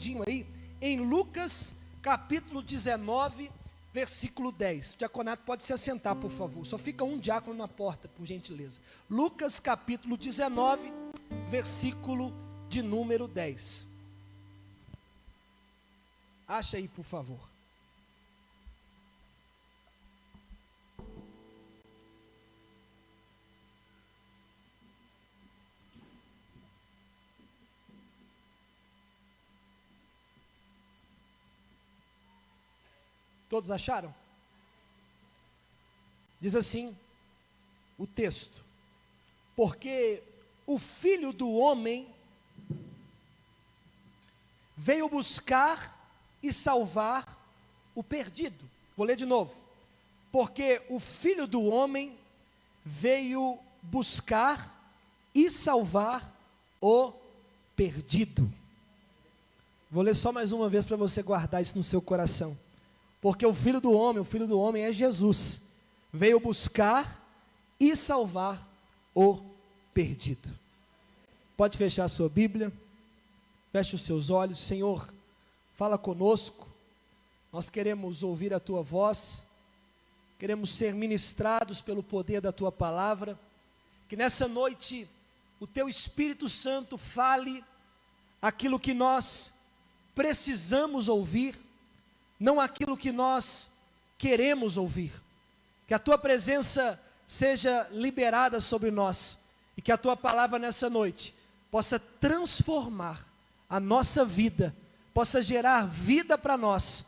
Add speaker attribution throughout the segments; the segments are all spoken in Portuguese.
Speaker 1: rapidinho aí, em Lucas capítulo 19, versículo 10. O diaconato pode se assentar, por favor. Só fica um diácono na porta, por gentileza. Lucas capítulo 19, versículo de número 10. Acha aí, por favor. Todos acharam? Diz assim o texto: porque o Filho do Homem veio buscar e salvar o perdido. Vou ler de novo. Porque o Filho do Homem veio buscar e salvar o perdido. Vou ler só mais uma vez para você guardar isso no seu coração. Porque o Filho do Homem é Jesus, veio buscar e salvar o perdido. Pode fechar a sua Bíblia, feche os seus olhos. Senhor, fala conosco, nós queremos ouvir a Tua voz, queremos ser ministrados pelo poder da Tua palavra, que nessa noite o Teu Espírito Santo fale aquilo que nós precisamos ouvir, não aquilo que nós queremos ouvir. Que a Tua presença seja liberada sobre nós, e que a Tua palavra nessa noite possa transformar a nossa vida, possa gerar vida para nós.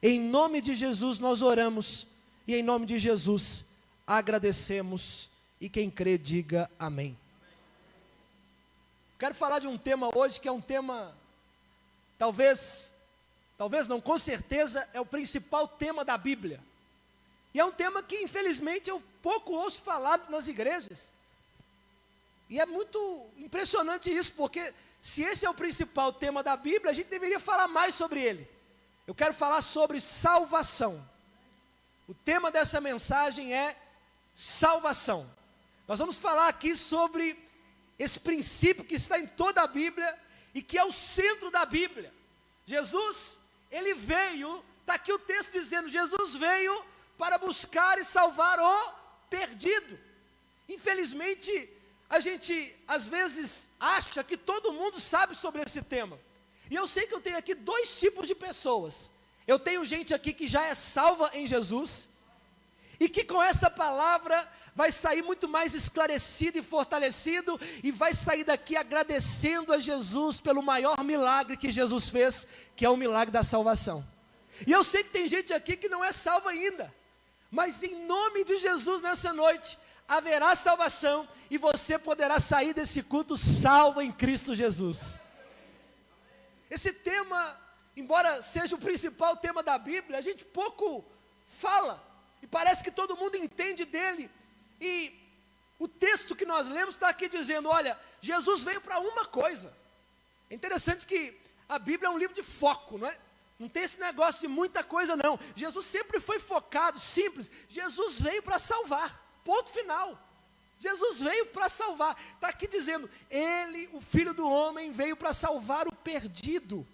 Speaker 1: Em nome de Jesus nós oramos, e em nome de Jesus agradecemos, e quem crê diga amém. Quero falar de um tema hoje que é um tema, talvez não, com certeza é o principal tema da Bíblia. E é um tema que infelizmente eu pouco ouço falar nas igrejas. E é muito impressionante isso, porque se esse é o principal tema da Bíblia, a gente deveria falar mais sobre ele. Eu quero falar sobre salvação. O tema dessa mensagem é salvação. Nós vamos falar aqui sobre esse princípio que está em toda a Bíblia e que é o centro da Bíblia. Jesus, Ele veio, está aqui o texto dizendo, Jesus veio para buscar e salvar o perdido. Infelizmente, a gente às vezes acha que todo mundo sabe sobre esse tema. E eu sei que eu tenho aqui dois tipos de pessoas. Eu tenho gente aqui que já é salva em Jesus, e que com essa palavra vai sair muito mais esclarecido e fortalecido, e vai sair daqui agradecendo a Jesus pelo maior milagre que Jesus fez, que é o milagre da salvação. E eu sei que tem gente aqui que não é salva ainda, mas em nome de Jesus nessa noite, haverá salvação, e você poderá sair desse culto salvo em Cristo Jesus. Esse tema, embora seja o principal tema da Bíblia, a gente pouco fala, e parece que todo mundo entende dele. E o texto que nós lemos está aqui dizendo, olha, Jesus veio para uma coisa. É interessante que a Bíblia é um livro de foco, não é? Não tem esse negócio de muita coisa não. Jesus sempre foi focado, simples. Jesus veio para salvar, ponto final. Jesus veio para salvar. Está aqui dizendo, Ele, o Filho do Homem, veio para salvar o perdido.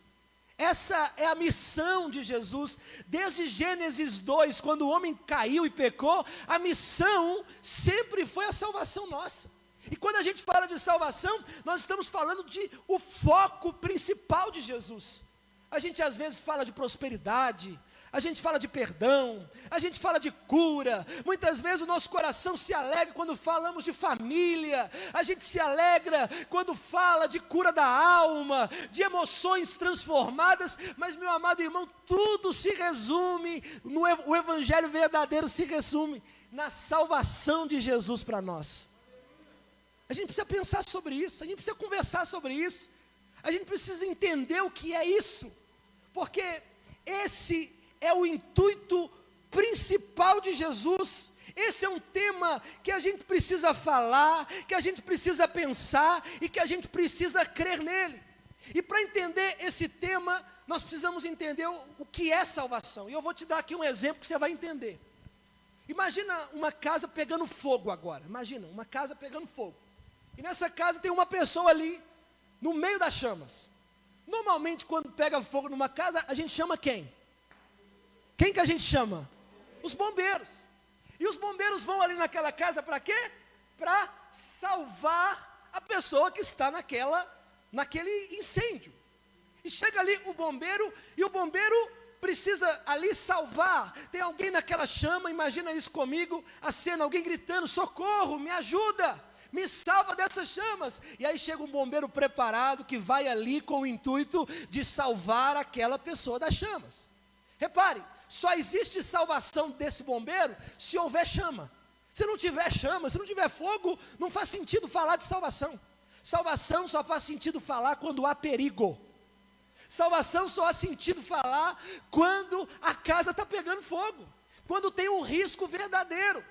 Speaker 1: Essa é a missão de Jesus, desde Gênesis 2, quando o homem caiu e pecou, a missão sempre foi a salvação nossa. E quando a gente fala de salvação, nós estamos falando de o foco principal de Jesus. A gente às vezes fala de prosperidade, a gente fala de perdão, a gente fala de cura, muitas vezes o nosso coração se alegra quando falamos de família, a gente se alegra quando fala de cura da alma, de emoções transformadas, mas meu amado irmão, tudo se resume, o evangelho verdadeiro se resume na salvação de Jesus para nós. A gente precisa pensar sobre isso, a gente precisa conversar sobre isso, a gente precisa entender o que é isso, porque esse é o intuito principal de Jesus. Esse é um tema que a gente precisa falar, que a gente precisa pensar e que a gente precisa crer nele. E para entender esse tema, nós precisamos entender o que é salvação. E eu vou te dar aqui um exemplo que você vai entender. Imagina uma casa pegando fogo agora. Imagina uma casa pegando fogo. E nessa casa tem uma pessoa ali, no meio das chamas. Normalmente, quando pega fogo numa casa, a gente chama quem? Quem que a gente chama? Os bombeiros. E os bombeiros vão ali naquela casa para quê? Para salvar a pessoa que está naquele incêndio. E chega ali o bombeiro, e o bombeiro precisa ali salvar. Tem alguém naquela chama, imagina isso comigo, a cena, alguém gritando, socorro, me ajuda, me salva dessas chamas. E aí chega um bombeiro preparado, que vai ali com o intuito de salvar aquela pessoa das chamas. Repare, só existe salvação desse bombeiro se houver chama. Se não tiver chama, se não tiver fogo, não faz sentido falar de salvação. Salvação só faz sentido falar quando há perigo. Salvação só há sentido falar quando a casa está pegando fogo, quando tem um risco verdadeiro.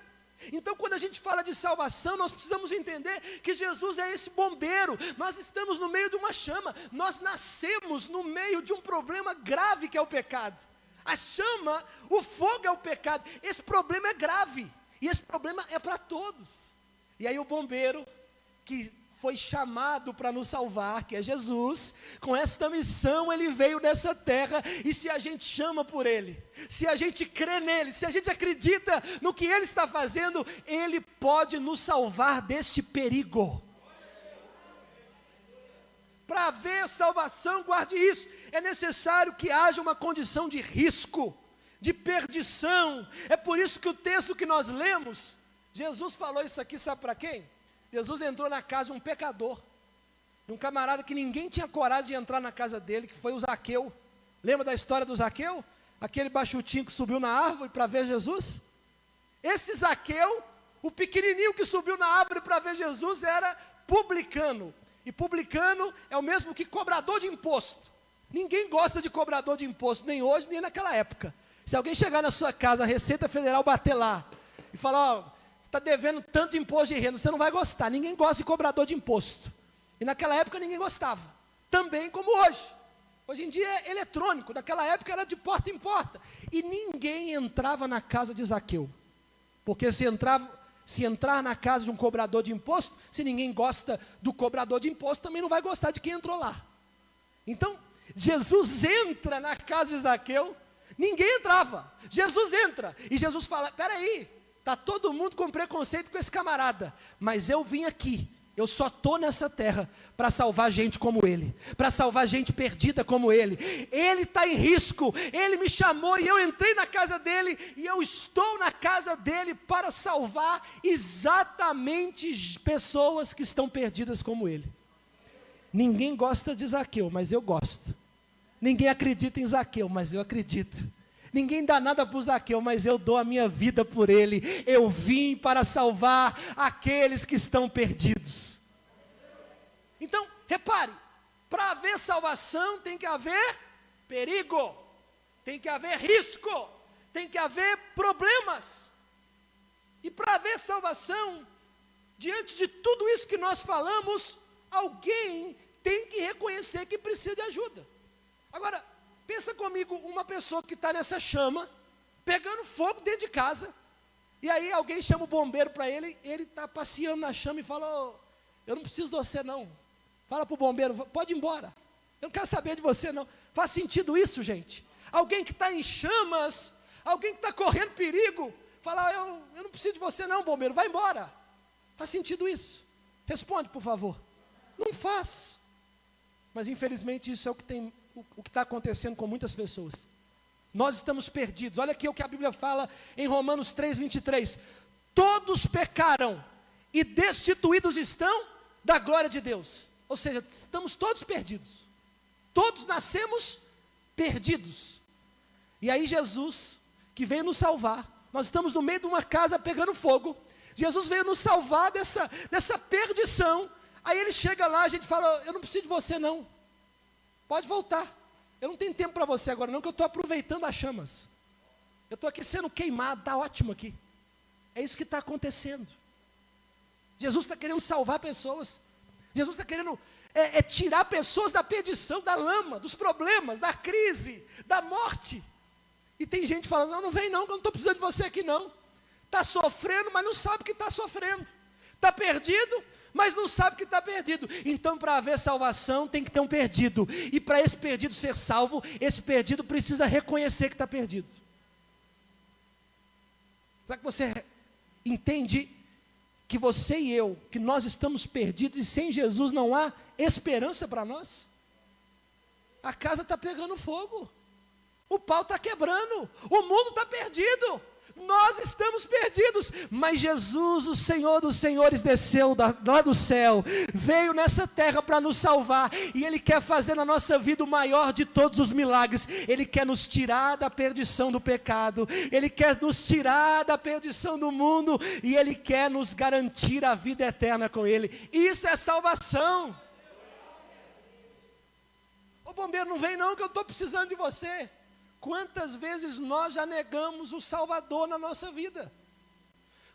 Speaker 1: Então, quando a gente fala de salvação, nós precisamos entender que Jesus é esse bombeiro. Nós estamos no meio de uma chama, nós nascemos no meio de um problema grave que é o pecado. A chama, o fogo é o pecado. Esse problema é grave, e esse problema é para todos. E aí o bombeiro, que foi chamado para nos salvar, que é Jesus, com esta missão ele veio nessa terra, e se a gente chama por ele, se a gente crê nele, se a gente acredita no que ele está fazendo, ele pode nos salvar deste perigo. Para haver salvação, guarde isso, é necessário que haja uma condição de risco, de perdição. É por isso que o texto que nós lemos, Jesus falou isso aqui, sabe para quem? Jesus entrou na casa de um pecador, de um camarada que ninguém tinha coragem de entrar na casa dele, que foi o Zaqueu. Lembra da história do Zaqueu? Aquele baixutinho que subiu na árvore para ver Jesus? Esse Zaqueu, o pequenininho que subiu na árvore para ver Jesus, era publicano. E publicano é o mesmo que cobrador de imposto. Ninguém gosta de cobrador de imposto, nem hoje, nem naquela época. Se alguém chegar na sua casa, a Receita Federal bater lá e falar, ó, está devendo tanto imposto de renda, você não vai gostar. Ninguém gosta de cobrador de imposto. E naquela época ninguém gostava. Também como hoje. Hoje em dia é eletrônico, naquela época era de porta em porta. E ninguém entrava na casa de Zaqueu. Porque se entrar na casa de um cobrador de imposto, se ninguém gosta do cobrador de imposto, também não vai gostar de quem entrou lá. Então, Jesus entra na casa de Zaqueu, ninguém entrava. Jesus entra, e Jesus fala, peraí, está todo mundo com preconceito com esse camarada, mas eu vim aqui, eu só estou nessa terra para salvar gente como ele, para salvar gente perdida como ele está em risco, ele me chamou e eu entrei na casa dele, e eu estou na casa dele para salvar exatamente pessoas que estão perdidas como ele. Ninguém gosta de Zaqueu, mas eu gosto. Ninguém acredita em Zaqueu, mas eu acredito. Ninguém dá nada para o Zaqueu, mas eu dou a minha vida por ele. Eu vim para salvar aqueles que estão perdidos. Então, repare, para haver salvação tem que haver perigo, tem que haver risco, tem que haver problemas. E para haver salvação, diante de tudo isso que nós falamos, alguém tem que reconhecer que precisa de ajuda. Agora, pensa comigo, uma pessoa que está nessa chama, pegando fogo dentro de casa, e aí alguém chama o bombeiro para ele está passeando na chama e fala, oh, eu não preciso de você não. Fala para o bombeiro, pode ir embora, eu não quero saber de você não. Faz sentido isso, gente? Alguém que está em chamas, alguém que está correndo perigo, fala, eu não preciso de você não, bombeiro, vai embora. Faz sentido isso? Responde, por favor. Não faz. Mas infelizmente isso é o que está acontecendo com muitas pessoas. Nós estamos perdidos. Olha aqui o que a Bíblia fala em Romanos 3:23. Todos pecaram e destituídos estão da glória de Deus. Ou seja, estamos todos perdidos. Todos nascemos perdidos. E aí Jesus, que veio nos salvar, nós estamos no meio de uma casa pegando fogo. Jesus veio nos salvar dessa perdição. Aí ele chega lá, a gente fala, eu não preciso de você não. Pode voltar. Eu não tenho tempo para você agora não, que eu estou aproveitando as chamas. Eu estou aqui sendo queimado, está ótimo aqui. É isso que está acontecendo. Jesus está querendo salvar pessoas. Jesus está querendo tirar pessoas da perdição, da lama, dos problemas, da crise, da morte. E tem gente falando, não vem não, que eu não estou precisando de você aqui não. Está sofrendo, mas não sabe que está sofrendo. Está perdido, mas não sabe que está perdido. Então, para haver salvação, tem que ter um perdido. E para esse perdido ser salvo, esse perdido precisa reconhecer que está perdido. Será que você entende que você e eu, que nós estamos perdidos e sem Jesus não há esperança para nós? A casa está pegando fogo, o pau está quebrando, o mundo está perdido. Nós estamos perdidos, mas Jesus, o Senhor dos Senhores, desceu lá do céu, veio nessa terra para nos salvar, e Ele quer fazer na nossa vida o maior de todos os milagres. Ele quer nos tirar da perdição do pecado, Ele quer nos tirar da perdição do mundo, e Ele quer nos garantir a vida eterna com Ele. Isso é salvação. Ô bombeiro, não vem não que eu estou precisando de você. Quantas vezes nós já negamos o Salvador na nossa vida?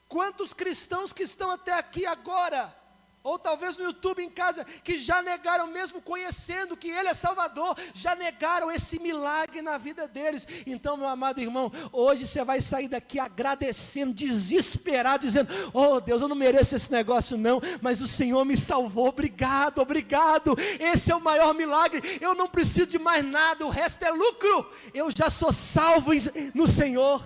Speaker 1: Quantos cristãos que estão até aqui agora, ou talvez no YouTube em casa, que já negaram, mesmo conhecendo que Ele é Salvador, já negaram esse milagre na vida deles. Então, meu amado irmão, hoje você vai sair daqui agradecendo, desesperado, dizendo: oh Deus, eu não mereço esse negócio não, mas o Senhor me salvou, obrigado, obrigado, esse é o maior milagre, eu não preciso de mais nada, o resto é lucro, eu já sou salvo no Senhor.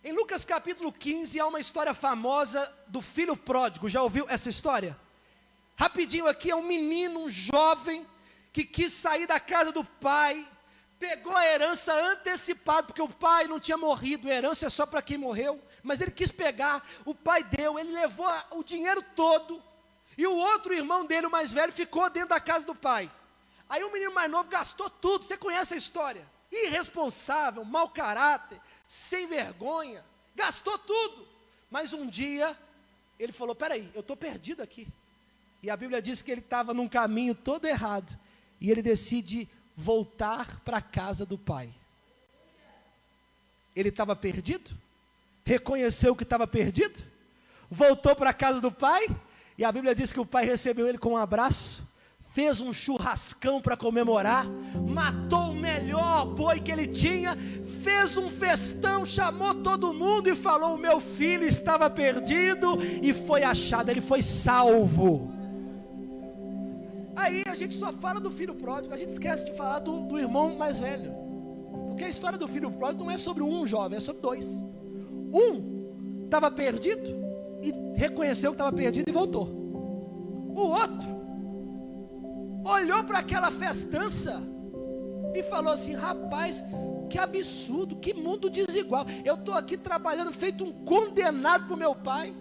Speaker 1: Em Lucas capítulo 15, há uma história famosa do filho pródigo. Já ouviu essa história? Rapidinho aqui, é um menino, um jovem, que quis sair da casa do pai, pegou a herança antecipada, porque o pai não tinha morrido, a herança é só para quem morreu, mas ele quis pegar, o pai deu, ele levou o dinheiro todo, e o outro irmão dele, o mais velho, ficou dentro da casa do pai. Aí o menino mais novo gastou tudo, você conhece a história, irresponsável, mau caráter, sem vergonha, gastou tudo, mas um dia, ele falou: peraí, eu estou perdido aqui, e a Bíblia diz que ele estava num caminho todo errado, e ele decide voltar para a casa do pai. Ele estava perdido, reconheceu que estava perdido, voltou para a casa do pai, e a Bíblia diz que o pai recebeu ele com um abraço, fez um churrascão para comemorar, matou o melhor boi que ele tinha, fez um festão, chamou todo mundo e falou: o meu filho estava perdido e foi achado, ele foi salvo. Aí a gente só fala do filho pródigo, a gente esquece de falar do irmão mais velho, porque a história do filho pródigo não é sobre um jovem, é sobre dois. Um estava perdido e reconheceu que estava perdido e voltou. O outro olhou para aquela festança e falou assim: rapaz, que absurdo, que mundo desigual, eu estou aqui trabalhando feito um condenado para o meu pai,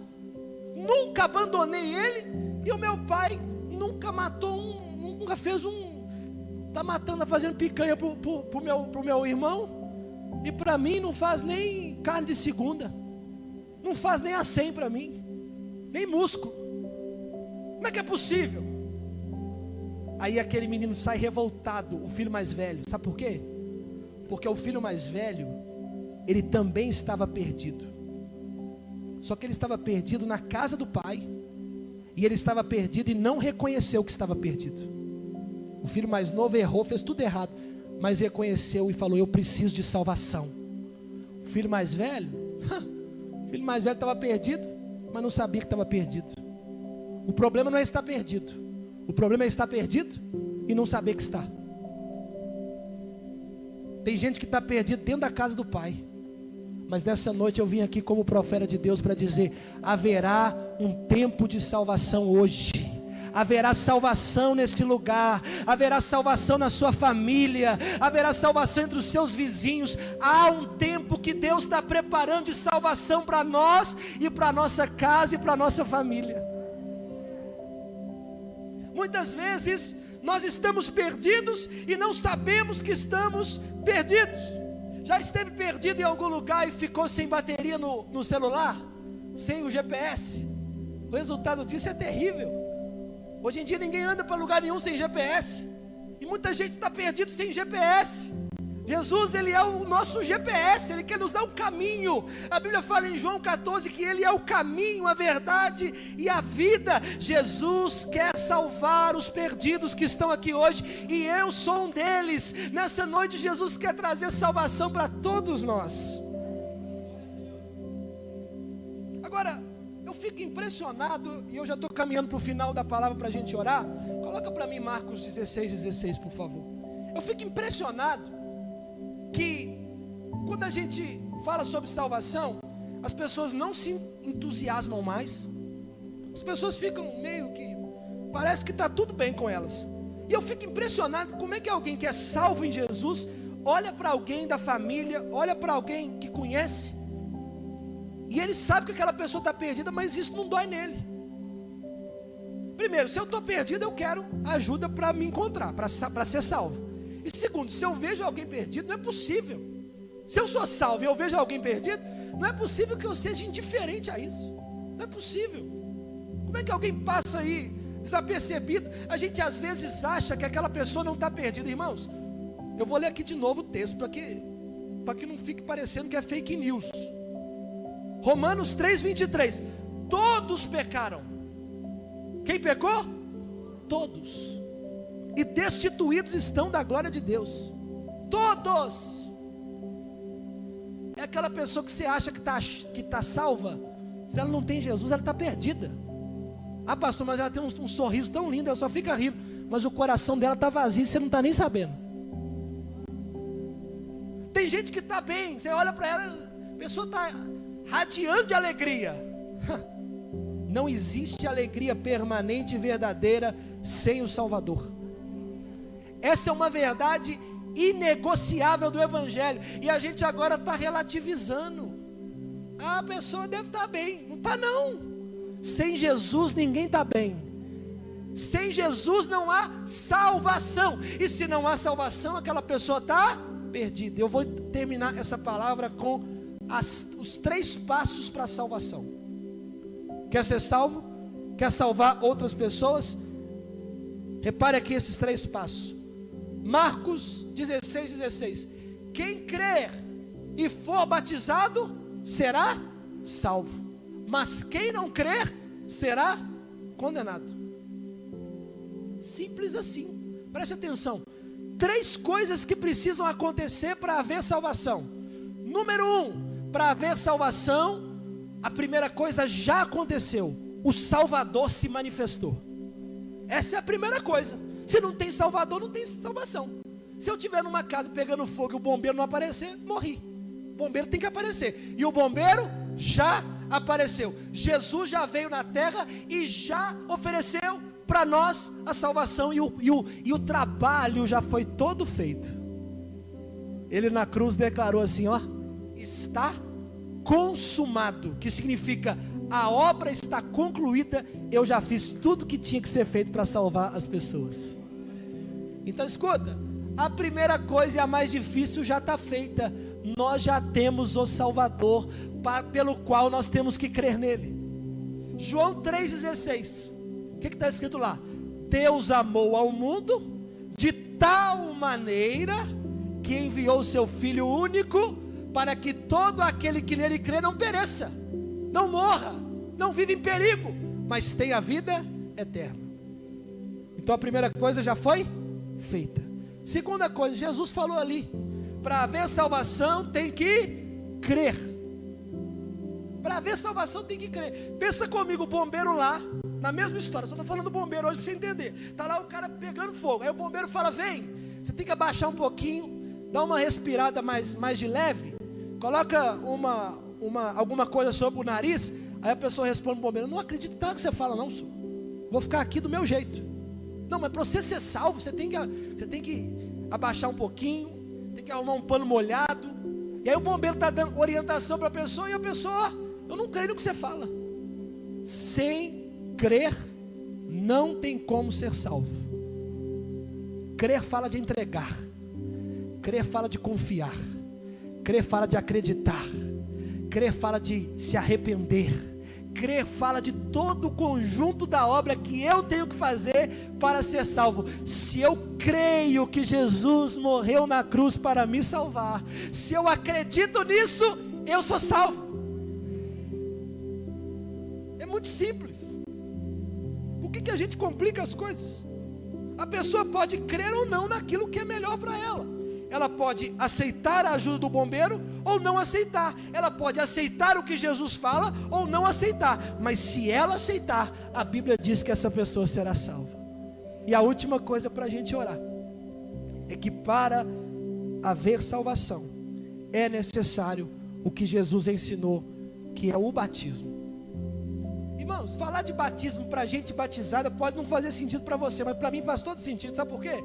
Speaker 1: nunca abandonei ele, e o meu pai nunca matou nunca fez está matando, fazendo picanha para o meu irmão, e para mim não faz nem carne de segunda, não faz nem a 100 para mim, nem músculo, como é que é possível? Aí aquele menino sai revoltado, o filho mais velho, sabe por quê? Porque o filho mais velho, ele também estava perdido, só que ele estava perdido na casa do pai, e ele estava perdido e não reconheceu que estava perdido. O filho mais novo errou, fez tudo errado, mas reconheceu e falou: eu preciso de salvação. O filho mais velho estava perdido, mas não sabia que estava perdido. O problema não é estar perdido, o problema é estar perdido e não saber que está. Tem gente que está perdido dentro da casa do pai, mas nessa noite eu vim aqui como profeta de Deus para dizer: haverá um tempo de salvação hoje, haverá salvação neste lugar, haverá salvação na sua família, haverá salvação entre os seus vizinhos. Há um tempo que Deus está preparando de salvação para nós e para a nossa casa e para a nossa família. Muitas vezes nós estamos perdidos e não sabemos que estamos perdidos. Já esteve perdido em algum lugar e ficou sem bateria no celular, sem o GPS? O resultado disso é terrível. Hoje em dia ninguém anda para lugar nenhum sem GPS, e muita gente está perdido sem GPS. Jesus, Ele é o nosso GPS, Ele quer nos dar um caminho. A Bíblia fala em João 14 que Ele é o caminho, a verdade e a vida. Jesus quer salvar os perdidos que estão aqui hoje, e eu sou um deles. Nessa noite Jesus quer trazer salvação para todos nós. Agora, eu fico impressionado, e eu já estou caminhando para o final da palavra para a gente orar. Coloca para mim Marcos 16, por favor. Eu fico impressionado que quando a gente fala sobre salvação, as pessoas não se entusiasmam mais. As pessoas ficam meio que, parece que está tudo bem com elas. E eu fico impressionado como é que alguém que é salvo em Jesus olha para alguém da família, olha para alguém que conhece, e ele sabe que aquela pessoa está perdida, mas isso não dói nele. Primeiro, se eu estou perdido, eu quero ajuda para me encontrar, para ser salvo. E segundo, se eu vejo alguém perdido, não é possível. Se eu sou salvo e eu vejo alguém perdido, não é possível que eu seja indiferente a isso. Não é possível. Como é que alguém passa aí desapercebido? A gente às vezes acha que aquela pessoa não está perdida. Irmãos, eu vou ler aqui de novo o texto, para que não fique parecendo que é fake news. Romanos 3:23. Todos pecaram. Quem pecou? Todos. E destituídos estão da glória de Deus. Todos. É aquela pessoa que você acha que está salva. Se ela não tem Jesus, ela está perdida. Ah, pastor, mas ela tem um sorriso tão lindo, ela só fica rindo, mas o coração dela está vazio, você não está nem sabendo. Tem gente que está bem, você olha para ela, a pessoa está radiante de alegria. Não existe alegria permanente e verdadeira sem o Salvador. Essa é uma verdade inegociável do Evangelho, e a gente agora está relativizando. A pessoa deve estar bem. Não está não. Sem Jesus ninguém está bem. Sem Jesus não há salvação, e se não há salvação, aquela pessoa está perdida. Eu vou terminar essa palavra com os 3 passos para a salvação. Quer ser salvo? Quer salvar outras pessoas? Repare aqui esses 3 passos. Marcos 16. Quem crer e for batizado será salvo, mas quem não crer será condenado. Simples assim. Preste atenção. 3 coisas que precisam acontecer para haver salvação. Número 1, para haver salvação, a primeira coisa já aconteceu: o Salvador se manifestou. Essa é a primeira coisa. Se não tem Salvador, não tem salvação. Se eu estiver numa casa pegando fogo e o bombeiro não aparecer, morri. O bombeiro tem que aparecer, e o bombeiro já apareceu. Jesus já veio na terra e já ofereceu para nós a salvação, e o trabalho já foi todo feito. Ele na cruz declarou assim, ó: está consumado, que significa a obra está concluída, eu já fiz tudo que tinha que ser feito para salvar as pessoas. Então escuta, a primeira coisa e a mais difícil já está feita. Nós já temos o Salvador, pelo qual nós temos que crer nele. João 3,16, o que está escrito lá? Deus amou ao mundo de tal maneira que enviou o seu Filho único, para que todo aquele que nele crê não pereça, não morra, não vive em perigo, mas tenha vida eterna. Então a primeira coisa já foi feita. Segunda coisa, Jesus falou ali: para haver salvação tem que crer. Para haver salvação tem que crer. Pensa comigo, o bombeiro lá, na mesma história, só estou falando do bombeiro hoje para você entender. Está lá o cara pegando fogo, aí o bombeiro fala: vem, você tem que abaixar um pouquinho, dá uma respirada mais de leve, coloca alguma coisa sobre o nariz. Aí a pessoa responde: bombeiro, eu não acredito em nada que você fala não, senhor, vou ficar aqui do meu jeito. Não, mas para você ser salvo, você tem que abaixar um pouquinho, tem que arrumar um pano molhado. E aí o bombeiro está dando orientação para a pessoa, e a pessoa: eu não creio no que você fala. Sem crer, não tem como ser salvo. Crer fala de entregar, crer fala de confiar, crer fala de acreditar, crer fala de se arrepender, crer fala de todo o conjunto da obra que eu tenho que fazer para ser salvo. Se eu creio que Jesus morreu na cruz para me salvar, se eu acredito nisso, eu sou salvo. É muito simples. Por que a gente complica as coisas? A pessoa pode crer ou não naquilo que é melhor para ela. ela pode aceitar a ajuda do bombeiro ou não aceitar. Ela pode aceitar o que Jesus fala ou não aceitar. Mas se ela aceitar, a Bíblia diz que essa pessoa será salva. E a última coisa para a gente orar é que para haver salvação é necessário o que Jesus ensinou, que é o batismo. Irmãos, falar de batismo para gente batizada pode não fazer sentido para você, mas para mim faz todo sentido. Sabe por quê?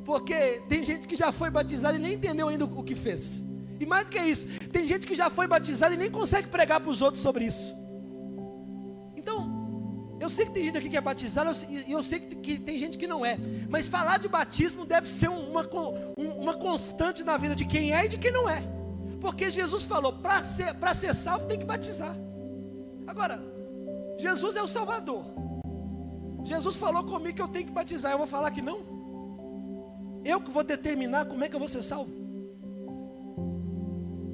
Speaker 1: Porque tem gente que já foi batizada e nem entendeu ainda o que fez. E mais do que isso, tem gente que já foi batizada e nem consegue pregar para os outros sobre isso. Então, eu sei que tem gente aqui que é batizada, e eu sei que tem gente que não é. Mas falar de batismo deve ser uma constante na vida de quem é e de quem não é. Porque Jesus falou, para ser salvo tem que batizar. Agora, Jesus é o Salvador. Jesus falou comigo que eu tenho que batizar. Eu vou falar que não? Eu que vou determinar como é que eu vou ser salvo.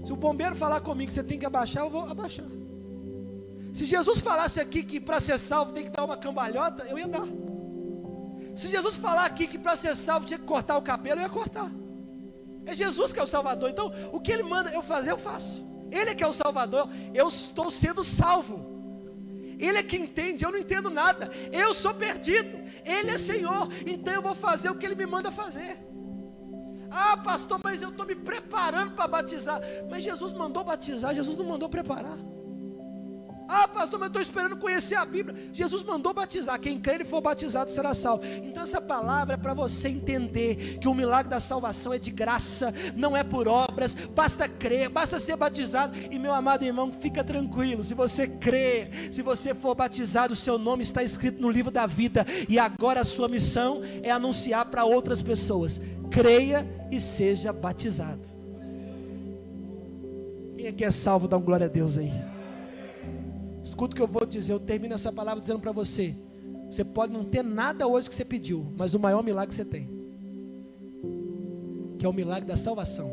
Speaker 1: Se o bombeiro falar comigo que você tem que abaixar, eu vou abaixar. Se Jesus falasse aqui que para ser salvo tem que dar uma cambalhota, eu ia dar. Se Jesus falar aqui que para ser salvo tinha que cortar o cabelo, eu ia cortar. É Jesus que é o Salvador. Então, o que Ele manda eu fazer, eu faço. Ele é que é o Salvador. Eu estou sendo salvo. Ele é que entende, eu não entendo nada. Eu sou perdido. Ele é Senhor. Então eu vou fazer o que Ele me manda fazer. Ah, pastor, mas eu estou me preparando para batizar. Mas Jesus mandou batizar, Jesus não mandou preparar. Ah, pastor, mas eu estou esperando conhecer a Bíblia. Jesus mandou batizar. Quem crer e for batizado será salvo. Então essa palavra é para você entender que o milagre da salvação é de graça, não é por obras. Basta crer, basta ser batizado. E meu amado irmão, fica tranquilo. Se você crer, se você for batizado, o seu nome está escrito no livro da vida. E agora a sua missão é anunciar para outras pessoas. Creia e seja batizado. Quem aqui é salvo, dá um glória a Deus aí. Escuta o que eu vou dizer. Eu termino essa palavra dizendo para você: você pode não ter nada hoje que você pediu, mas o maior milagre que você tem, que é o milagre da salvação.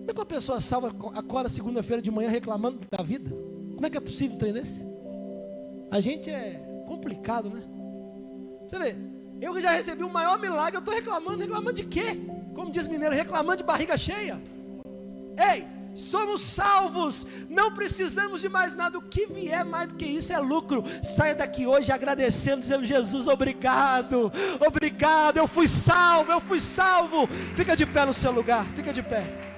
Speaker 1: Como é que uma pessoa salva acorda segunda-feira de manhã reclamando da vida? Como é que é possível um trem desse? A gente é complicado, né? Você vê, eu que já recebi o maior milagre, eu estou reclamando de quê? Como diz mineiro, reclamando de barriga cheia. Ei, somos salvos, não precisamos de mais nada. O que vier mais do que isso é lucro. Saia daqui hoje agradecendo, dizendo: Jesus, obrigado, obrigado, eu fui salvo. Fica de pé no seu lugar, fica de pé.